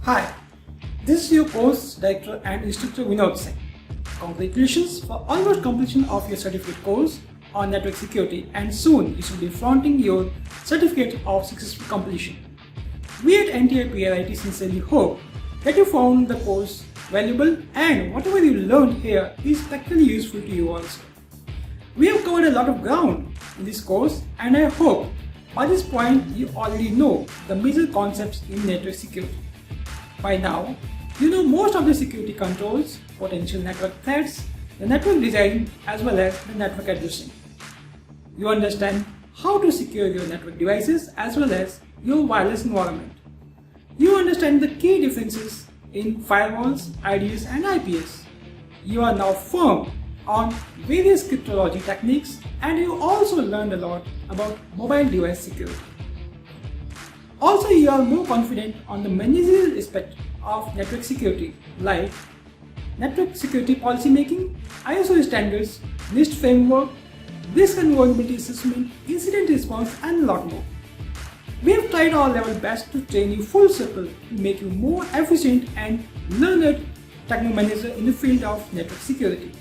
Hi, this is your course director and instructor Vinod Singh. Congratulations for almost completion of your certificate course on network security, and soon you should be flaunting your certificate of successful completion. We at NTI PRIT sincerely hope that you found the course valuable and whatever you learned here is practically useful to you also. We have covered a lot of ground in this course, and I hope by this point you already know the major concepts in network security. By now, you know most of the security controls, potential network threats, the network design as well as the network addressing. You understand how to secure your network devices as well as your wireless environment. You understand the key differences in firewalls, IDS and IPS. You are now firm on various cryptology techniques, and you also learned a lot about mobile device security. Also, you are more confident on the managerial aspect of network security like network security policy making, ISO standards, NIST framework, risk and vulnerability assessment, incident response and a lot more. We have tried our level best to train you full circle to make you more efficient and learned technical manager in the field of network security.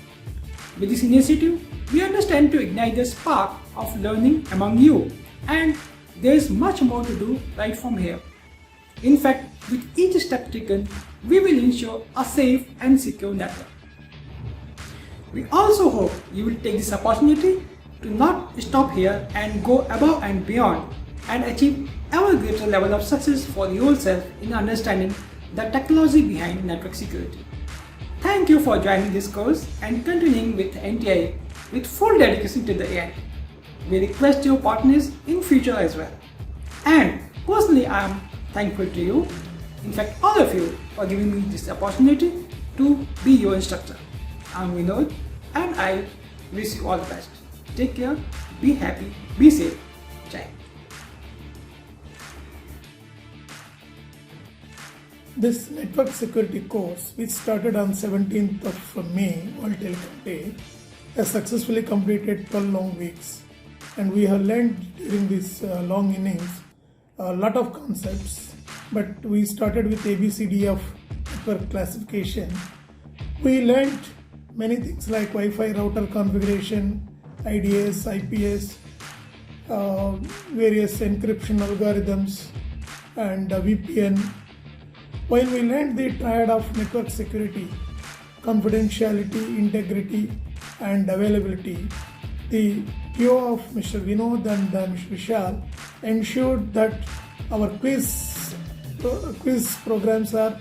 With this initiative, we understand to ignite the spark of learning among you, and there is much more to do right from here. In fact, with each step taken, we will ensure a safe and secure network. We also hope you will take this opportunity to not stop here and go above and beyond and achieve ever greater level of success for yourself in understanding the technology behind network security. Thank you for joining this course and continuing with NTI with full dedication to the end. We request your partners in future as well. And personally, I am thankful to you, in fact all of you, for giving me this opportunity to be your instructor. I am Vinod and I wish you all the best. Take care, be happy, be safe. Jai. This network security course, which started on 17th of May, World Telecom Day, has successfully completed 12 long weeks. And we have learned during this long innings a lot of concepts, but we started with ABCD of network classification. We learned many things like Wi-Fi router configuration, IDS, IPS, various encryption algorithms, and VPN. While we learned the triad of network security, confidentiality, integrity, and availability, the duo of Mr. Vinod and Mr. Vishal ensured that our quiz programs are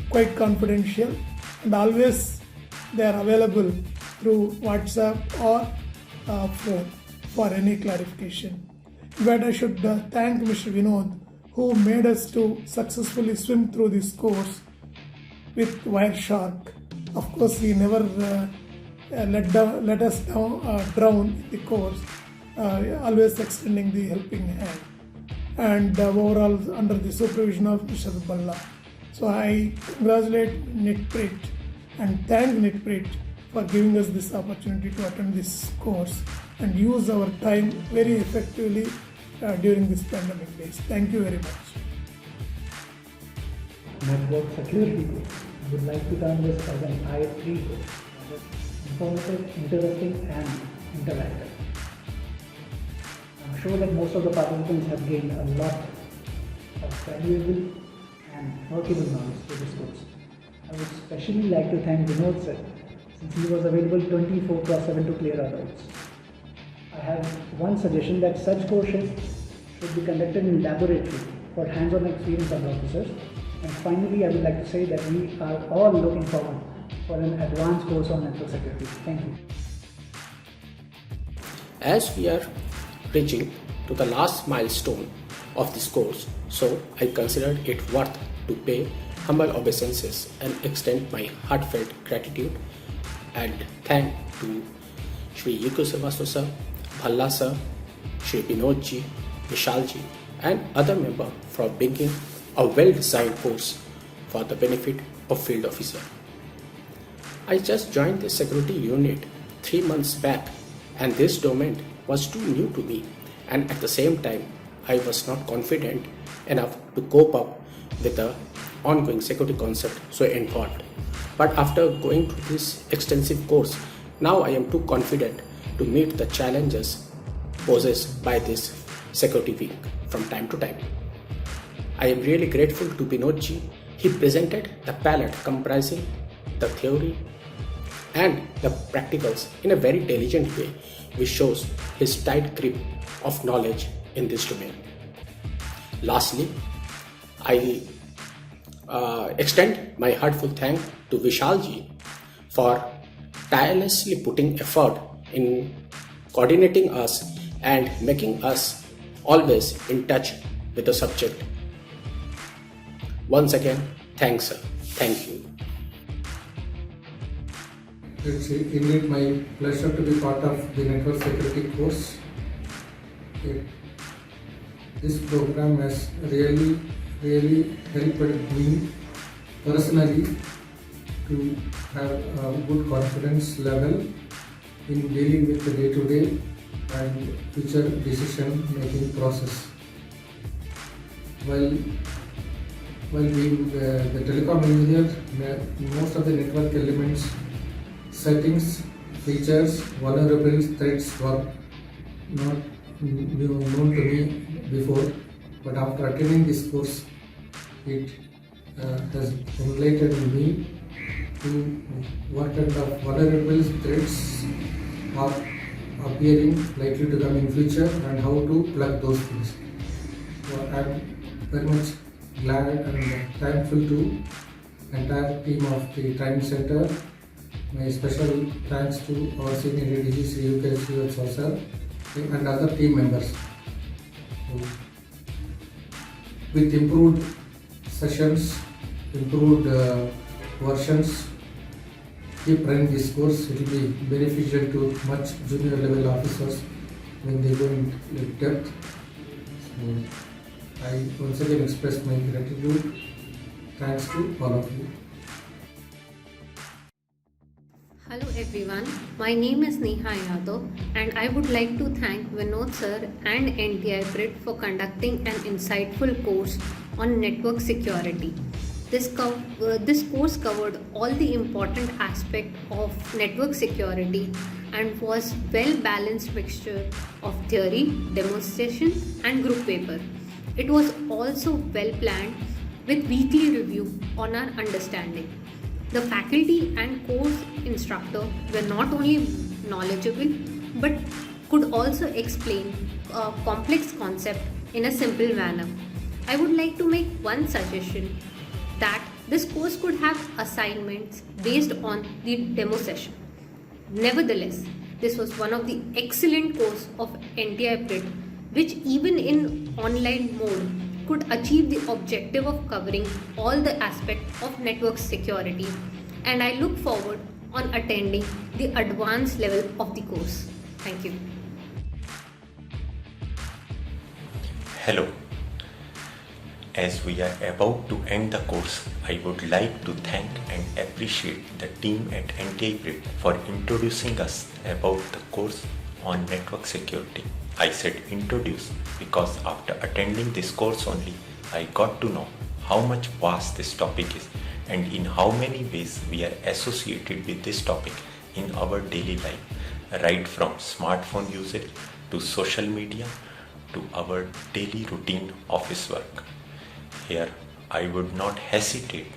quite confidential, and always they are available through WhatsApp or phone for any clarification. But I should thank Mr. Vinod, who made us to successfully swim through this course with Wireshark. Of course, he never let us drown in the course, always extending the helping hand, and overall under the supervision of Mr. Balla. So I congratulate NITPRIT and thank NITPRIT for giving us this opportunity to attend this course and use our time very effectively during this pandemic days. Thank you very much. Network security course. I would like to term this as an IS3 course. Informative, interesting and interactive. I'm sure that most of the participants have gained a lot of valuable and workable knowledge through this course. I would especially like to thank Vinod sir, since he was available 24/7 to clear our doubts. I have one suggestion that such courses should be conducted in laboratory for hands-on experience of officers. And finally, I would like to say that we are all looking forward for an advanced course on network security. Thank you. As we are reaching to the last milestone of this course, so I considered it worth to pay humble obeisances and extend my heartfelt gratitude and thank to Shri Yuko Srivastava sir, Bhalla sir, Shri Vinod ji, Vishal ji and other members for bringing a well-designed course for the benefit of field officer. I just joined the security unit 3 months back, and this domain was too new to me, and at the same time I was not confident enough to cope up with the ongoing security concept so involved. But after going through this extensive course, now I am too confident to meet the challenges posed by this security wing from time to time. I am really grateful to Binod ji. He presented the palette comprising the theory and the practicals in a very diligent way, which shows his tight grip of knowledge in this domain. Lastly, I extend my heartfelt thanks to Vishal ji for tirelessly putting effort in coordinating us and making us always in touch with the subject. Once again, thanks sir. Thank you. It's indeed my pleasure to be part of the network security course. This program has really helped me personally to have a good confidence level in dealing with the day-to-day and future decision-making process. While being the telecom engineer, most of the network elements, settings, features, vulnerabilities, threats were not known to me before, but after attending this course, it has enlightened me to what kind of vulnerabilities, threats are appearing, likely to come in future, and how to plug those things. So I am very much glad and thankful to entire team of the Training Center. My special thanks to our senior ADG Sri UKS sir and other team members. With improved sessions, improved versions, keep running this course. It will be beneficial to much junior level officers when they go in depth. So I once again express my gratitude. Thanks to all of you. Hello everyone, my name is Neha Yadav and I would like to thank Vinod sir and NTI BRIT for conducting an insightful course on network security. This course covered all the important aspects of network security and was well-balanced mixture of theory, demonstration and group paper. It was also well-planned with weekly review on our understanding. The faculty and course instructor were not only knowledgeable but could also explain a complex concept in a simple manner. I would like to make one suggestion that this course could have assignments based on the demo session. Nevertheless, this was one of the excellent course of NTI BRIT which even in online mode could achieve the objective of covering all the aspects of network security, and I look forward on attending the advanced level of the course. Thank you. Hello. As we are about to end the course, I would like to thank and appreciate the team at NTI BRIT for introducing us about the course on network security. I said introduce because after attending this course only, I got to know how much vast this topic is and in how many ways we are associated with this topic in our daily life, right from smartphone usage to social media to our daily routine office work. Here, I would not hesitate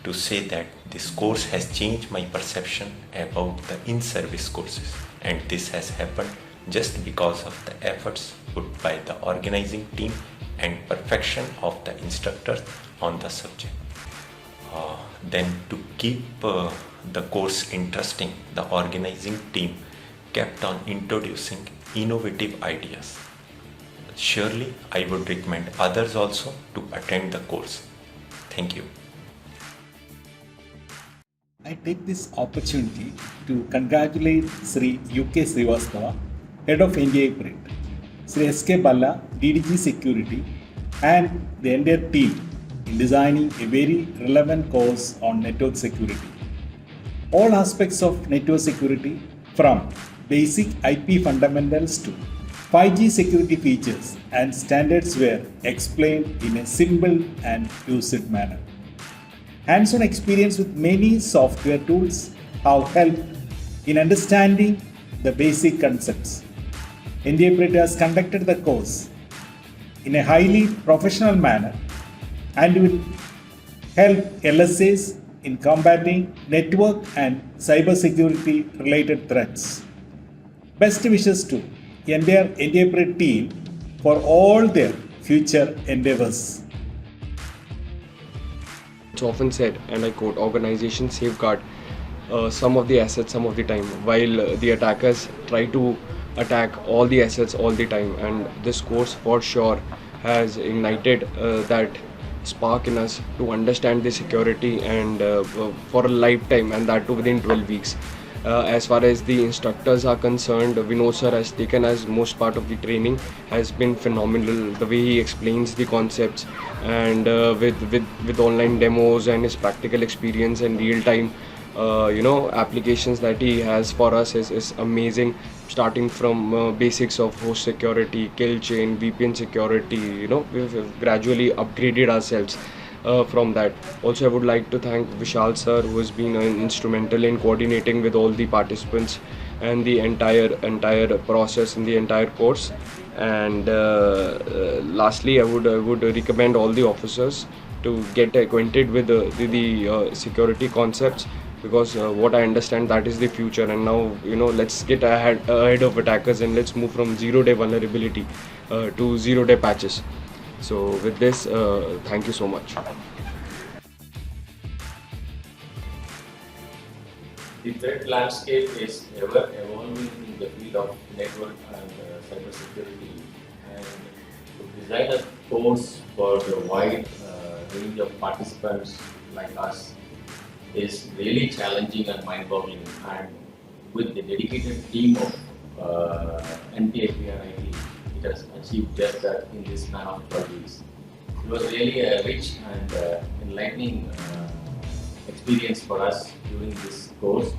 to say that this course has changed my perception about the in-service courses, and this has happened just because of the efforts put by the organizing team and perfection of the instructors on the subject. Then to keep the course interesting, the organizing team kept on introducing innovative ideas. Surely I would recommend others also to attend the course. Thank you. I take this opportunity to congratulate Sri UK Srivastava, Head of NTI BRIT, Sri SK Balla, DDG Security, and the entire team in designing a very relevant course on network security. All aspects of network security, from basic IP fundamentals to 5G security features, and standards were explained in a simple and used manner. Hands-on experience with many software tools have helped in understanding the basic concepts. NDA PRIT has conducted the course in a highly professional manner and will help LSAs in combating network and cybersecurity related threats. Best wishes to entire NDA PRIT team for all their future endeavors. It's often said, and I quote, organizations safeguard some of the assets some of the time, while the attackers try to attack all the assets all the time. And this course for sure has ignited that spark in us to understand the security and for a lifetime, and that too within 12 weeks. As far as the instructors are concerned, Vinod sir has taken as most part of the training, has been phenomenal. The way he explains the concepts and with online demos and his practical experience and real time applications that he has for us is amazing. Starting from basics of host security, kill chain, VPN security, we've gradually upgraded ourselves from that. Also, I would like to thank Vishal sir, who has been instrumental in coordinating with all the participants and the entire process in the entire course. And lastly, I would recommend all the officers to get acquainted with the security concepts, because what I understand, that is the future. And now, let's get ahead of attackers and let's move from 0-day vulnerability to 0-day patches. So with this, thank you so much. The threat landscape is ever evolving in the field of network and cybersecurity, and to design a course for the wide range of participants like us is really challenging and mind-boggling. And with the dedicated team of NTI-PRIT, it has achieved just that in this span of 12 weeks. It was really a rich and enlightening experience for us during this course,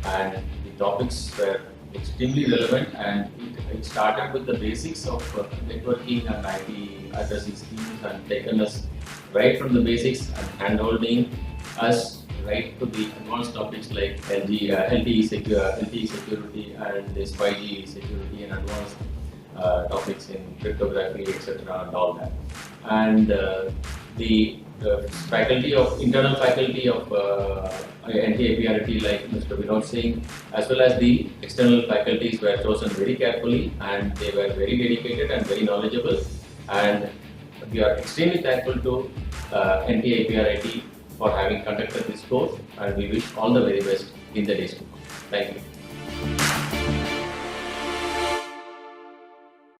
and the topics were extremely relevant, and it started with the basics of networking and IP addressing schemes, and taken us right from the basics and hand-holding us right to the advanced topics like LTE security and this 5G security and advanced topics in cryptography, etc. and all that. And the internal faculty of NTI-PRIT, like Mr. Vinod Singh, as well as the external faculties, were chosen very carefully, and they were very dedicated and very knowledgeable. And we are extremely thankful to NTI-PRIT for having conducted this course, and we wish all the very best in the days to come. Thank you.